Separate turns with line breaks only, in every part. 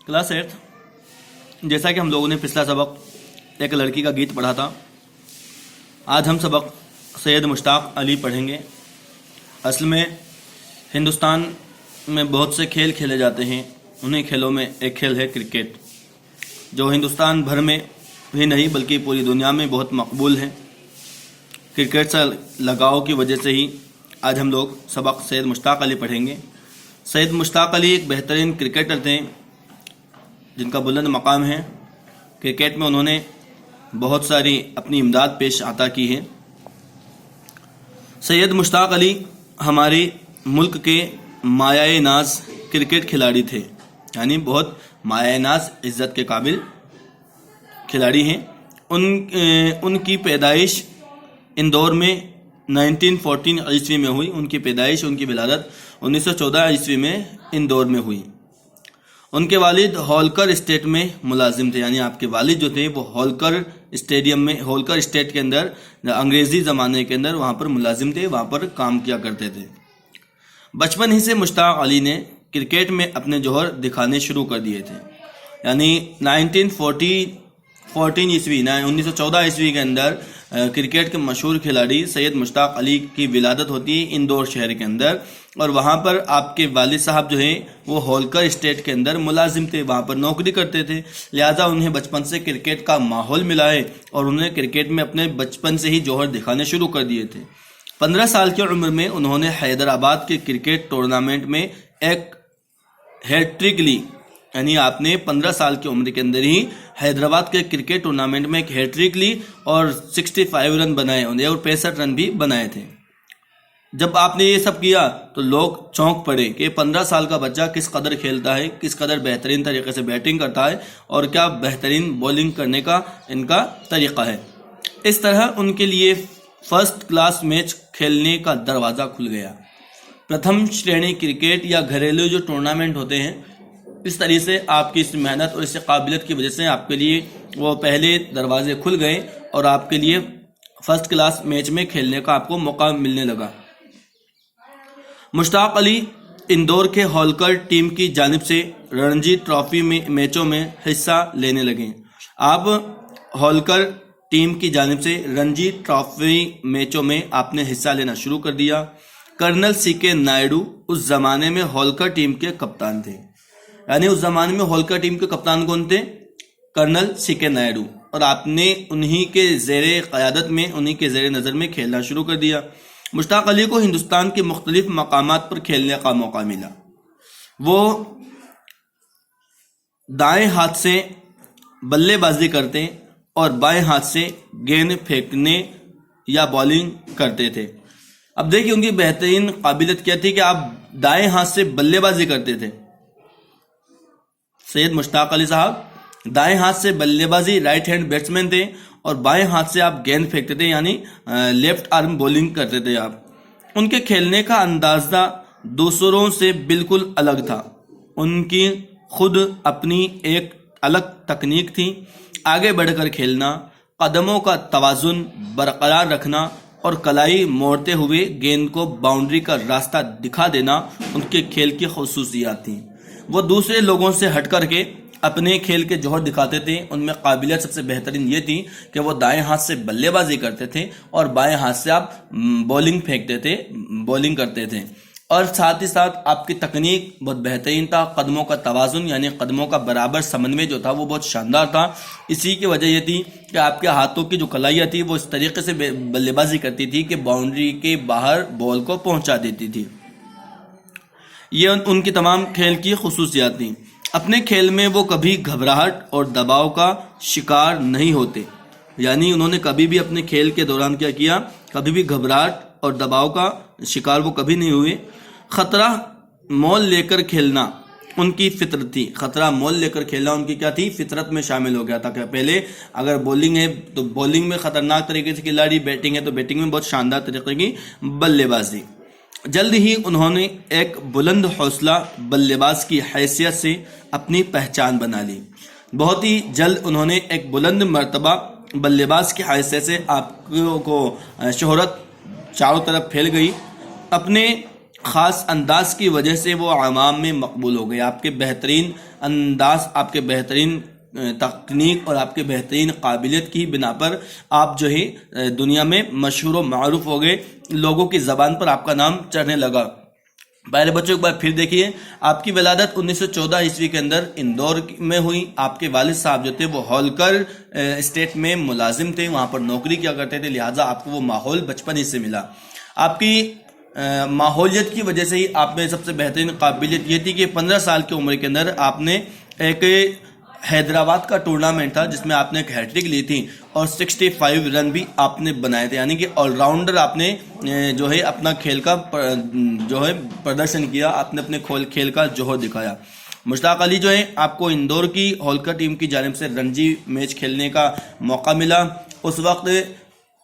Class 8 جیسا کہ ہم لوگوں نے پچھلا سبق ایک لڑکی کا گیت پڑھا تھا، آج ہم سبق سید مشتاق علی پڑھیں گے۔ اصل میں ہندوستان میں بہت سے کھیل کھیلے جاتے ہیں، انہیں کھیلوں میں ایک کھیل ہے کرکٹ، جو ہندوستان بھر میں بھی نہیں بلکہ پوری دنیا میں بہت مقبول ہے۔ کرکٹ سے لگاؤ کی وجہ سے ہی آج ہم لوگ سبق سید مشتاق علی پڑھیں گے۔ سید مشتاق علی ایک بہترین کرکٹر تھے جن کا بلند مقام ہے۔ کرکٹ میں انہوں نے بہت ساری اپنی امداد پیش عطا کی ہے۔ سید مشتاق علی ہمارے ملک کے مایہ ناز کرکٹ کھلاڑی تھے، یعنی بہت مایہ ناز عزت کے قابل کھلاڑی ہیں۔ ان کی پیدائش اندور میں 1914 عیسوی میں ہوئی۔ ان کی پیدائش، ان کی ولادت 1914 عیسوی میں اندور میں ہوئی۔ ان کے والد ہولکر اسٹیٹ میں ملازم تھے، یعنی آپ کے والد جو تھے وہ ہولکر اسٹیٹ کے اندر انگریزی زمانے کے اندر وہاں پر ملازم تھے، وہاں پر کام کیا کرتے تھے۔ بچپن ہی سے مشتاق علی نے کرکٹ میں اپنے جوہر دکھانے شروع کر دیے تھے، یعنی 1914 عیسوی کے اندر کرکٹ کے مشہور کھلاڑی سید مشتاق علی کی ولادت ہوتی ہے اندور شہر کے اندر، اور وہاں پر آپ کے والد صاحب جو ہیں وہ ہولکر اسٹیٹ کے اندر ملازم تھے، وہاں پر نوکری کرتے تھے، لہٰذا انہیں بچپن سے کرکٹ کا ماحول ملا ہے اور انہوں نے کرکٹ میں اپنے بچپن سے ہی جوہر دکھانے شروع کر دیے تھے۔ 15 سال کی عمر میں انہوں نے حیدرآباد کے کرکٹ ٹورنامنٹ میں ایک ہیٹ ٹرک لی، یعنی آپ نے 15 سال کی عمر کے اندر ہی حیدرآباد کے کرکٹ ٹورنامنٹ میں ایک ہیٹ ٹرک لی اور 65 رن بنائے اور 65 رن بھی بنائے تھے۔ جب آپ نے یہ سب کیا تو لوگ چونک پڑے کہ 15 سال کا بچہ کس قدر کھیلتا ہے، کس قدر بہترین طریقے سے بیٹنگ کرتا ہے اور کیا بہترین بولنگ کرنے کا ان کا طریقہ ہے۔ اس طرح ان کے لیے فرسٹ کلاس میچ کھیلنے کا دروازہ کھل گیا۔ پرتھم شرینی کرکٹ یا گھریلو جو ٹورنامنٹ ہوتے ہیں، اس طریقے سے آپ کی اس محنت اور اس قابلیت کی وجہ سے آپ کے لیے وہ پہلے دروازے کھل گئے اور آپ کے لیے فرسٹ کلاس میچ میں کھیلنے کا آپ کو موقع ملنے لگا۔ مشتاق علی اندور کے ہولکر ٹیم کی جانب سے رنجی ٹرافی میں میچوں میں حصہ لینے لگے۔ آپ ہولکر ٹیم کی جانب سے رنجی ٹرافی میچوں میں آپ نے حصہ لینا شروع کر دیا۔ کرنل سی کے نائیڈو اس زمانے میں ہولکر ٹیم کے کپتان تھے، یعنی اس زمانے میں ہولکر ٹیم کے کپتان کون تھے؟ کرنل سی کے نائیڈو، اور آپ نے انہی کے زیر قیادت میں، انہی کے زیر نظر میں کھیلنا شروع کر دیا۔ مشتاق علی کو ہندوستان کے مختلف مقامات پر کھیلنے کا موقع ملا۔ وہ دائیں ہاتھ سے بلے بازی کرتے اور بائیں ہاتھ سے گیند پھینکنے یا بالنگ کرتے تھے۔ اب دیکھیں ان کی بہترین قابلیت کیا تھی کہ آپ دائیں ہاتھ سے بلے بازی کرتے تھے۔ سید مشتاق علی صاحب دائیں ہاتھ سے بلے بازی، رائٹ ہینڈ بیٹسمین تھے، اور بائیں ہاتھ سے آپ گیند پھینکتے تھے، یعنی لیفٹ آرم بولنگ کرتے تھے آپ۔ ان کے کھیلنے کا اندازہ دوسروں سے بالکل الگ تھا، ان کی خود اپنی ایک الگ تکنیک تھی۔ آگے بڑھ کر کھیلنا، قدموں کا توازن برقرار رکھنا اور کلائی موڑتے ہوئے گیند کو باؤنڈری کا راستہ دکھا دینا ان کے کھیل کی خصوصیات تھیں۔ وہ دوسرے لوگوں سے ہٹ کر کے اپنے کھیل کے جوہر دکھاتے تھے۔ ان میں قابلیت سب سے بہترین یہ تھی کہ وہ دائیں ہاتھ سے بلے بازی کرتے تھے اور بائیں ہاتھ سے آپ بولنگ پھینکتے تھے، بولنگ کرتے تھے، اور ساتھ ہی ساتھ آپ کی تکنیک بہت بہترین تھا۔ قدموں کا توازن، یعنی قدموں کا برابر سمنوے جو تھا وہ بہت شاندار تھا۔ اسی کی وجہ یہ تھی کہ آپ کے ہاتھوں کی جو کلائیاں تھی وہ اس طریقے سے بلے بازی کرتی تھی کہ باؤنڈری کے باہر بال کو پہنچا دیتی تھی۔ یہ ان کی تمام کھیل کی خصوصیات تھیں۔ اپنے کھیل میں وہ کبھی گھبراہٹ اور دباؤ کا شکار نہیں ہوتے، یعنی انہوں نے کبھی بھی اپنے کھیل کے دوران کیا کیا، کبھی بھی گھبراہٹ اور دباؤ کا شکار وہ کبھی نہیں ہوئے۔ خطرہ مول لے کر کھیلنا ان کی فطرت تھی۔ خطرہ مول لے کر کھیلنا ان کی کیا تھی؟ فطرت میں شامل ہو گیا تھا کہ پہلے اگر بولنگ ہے تو بولنگ میں خطرناک طریقے سے کھلاڑی، بیٹنگ ہے تو بیٹنگ میں بہت شاندار طریقے کی بلے بازی۔ جلد ہی انہوں نے ایک بلند حوصلہ بلے باز کی حیثیت سے اپنی پہچان بنا لی۔ بہت ہی جلد انہوں نے ایک بلند مرتبہ بلے باز کی حیثیت سے آپ کو شہرت چاروں طرف پھیل گئی۔ اپنے خاص انداز کی وجہ سے وہ عوام میں مقبول ہو گئے. آپ کے بہترین انداز، آپ کے بہترین تکنیک اور آپ کے بہترین قابلیت کی بنا پر آپ جو ہے دنیا میں مشہور و معروف ہو گئے، لوگوں کی زبان پر آپ کا نام چڑھنے لگا. پہلے بچوں ایک بار پھر دیکھیے، آپ کی ولادت 1914 عیسوی کے اندر اندور میں ہوئی. آپ کے والد صاحب جو تھے وہ ہولکر اسٹیٹ میں ملازم تھے، وہاں پر نوکری کیا کرتے تھے، لہٰذا آپ کو وہ ماحول بچپن ہی سے ملا. آپ کی ماحولیت کی وجہ سے ہی آپ میں سب سے بہترین قابلیت یہ تھی کہ 15 سال کی عمر کے اندر آپ نے ایک حیدرآباد کا ٹورنامنٹ تھا جس میں آپ نے ایک ہیٹرک لی تھی اور 65 رن بھی آپ نے بنائے تھے، یعنی کہ آل راؤنڈر آپ نے جو ہے اپنا کھیل کا جو ہے پردرشن کیا، آپ نے اپنے کھیل کا جوہر دکھایا. مشتاق علی جو ہے آپ کو اندور کی ہولکر ٹیم کی جانب سے رنجی میچ کھیلنے کا موقع ملا. اس وقت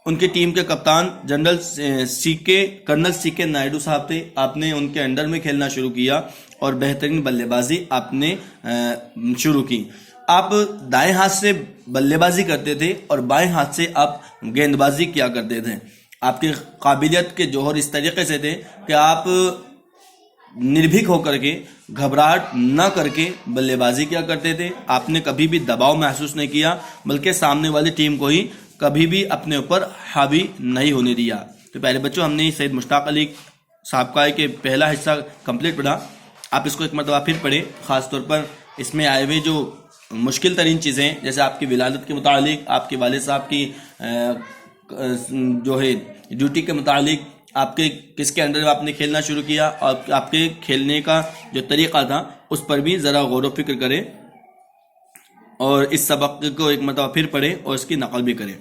ان کی ٹیم کے کپتان کرنل سی کے نائیڈو صاحب تھے. آپ نے ان کے انڈر میں کھیلنا شروع کیا اور بہترین بلے بازی آپ نے شروع کی. آپ دائیں ہاتھ سے بلے بازی کرتے تھے اور بائیں ہاتھ سے آپ گیند بازی کیا کرتے تھے. آپ کی قابلیت کے جوہر اس طریقے سے تھے کہ آپ نربھیک ہو کر کے، گھبراہٹ نہ کر کے بلے بازی کیا کرتے تھے. آپ نے کبھی بھی دباؤ محسوس نہیں کیا، بلکہ سامنے والی ٹیم کو ہی کبھی بھی اپنے اوپر حاوی نہیں ہونے دیا. تو پہلے بچوں ہم نے سید مشتاق علی صاحب کا کہ پہلا حصہ کمپلیٹ پڑھا. آپ اس کو ایک مرتبہ پھر پڑھیں، خاص طور پر اس میں آئے ہوئے جو مشکل ترین چیزیں، جیسے آپ کی ولادت کے متعلق، آپ کے والد صاحب کی جو ہے ڈیوٹی کے متعلق، آپ کے کس کے انڈر آپ نے کھیلنا شروع کیا اور آپ کے کھیلنے کا جو طریقہ تھا اس پر بھی ذرا غور و فکر کریں اور اس سبق کو ایک مرتبہ پھر پڑھیں اور اس کی نقل بھی کریں.